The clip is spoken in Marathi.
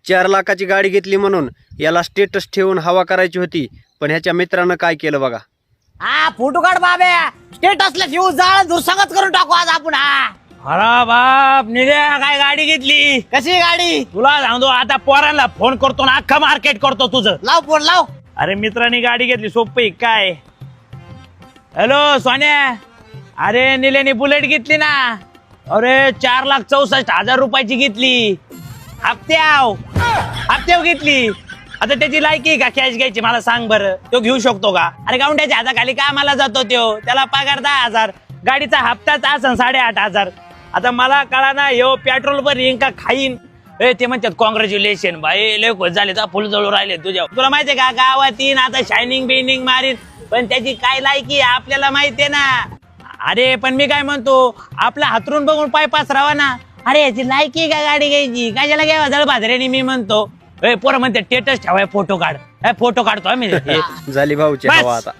4 लाखाची गाडी घेतली म्हणून याला स्टेटस ठेवून हवा करायची होती, पण ह्याच्या मित्रानं काय केलं बघा. हा फोटो काढ बाब्या, स्टेटसला शिव जाळ दुसंगत करून टाकू आज आपण. हा अरे बाप निघ्या काय गाडी घेतली. कशी गाडी तुला सांगतो आता पोरांना फोन करतो ना अख्खा मार्केट करतो तुझं. लाव फोन लाव. अरे मित्रांनी गाडी घेतली सोपी काय. हॅलो सोन्या, अरे निलेने बुलेट घेतली ना. अरे 4,64,000 रुपयाची घेतली. हप्त्याव घेतली. आता त्याची लायकी का कॅश घ्यायची मला सांग बरं. तो घेऊ शकतो का. अरे गावंड्याच्या हाताखाली कामाला जातो तो, त्याला पगार 10,000, गाडीचा हप्ताच असन 8,500. आता मला कळा ना यो पेट्रोल वर येईन का खाईन. ते म्हणतात कॉंग्रॅच्युलेशन भाई लय खुश झाले, फुल जळू राहिले तुझ्या. तुला माहितीये का गावात येईन आता शायनिंग बिनिंग मारीन, पण त्याची काय लायकी आपल्याला माहितीये ना. अरे पण मी काय म्हणतो, आपल्या हातरून बघून पाय पासरावा ना. अरे याची लायकी का गाडी घ्यायची, कशाला घ्यावा जळभाजऱ्याने. मी म्हणतो पोरं म्हणते स्टेटस ठेवाय फोटो काढ. फोटो काढतो आम्ही. झाली भाऊची हवा आता.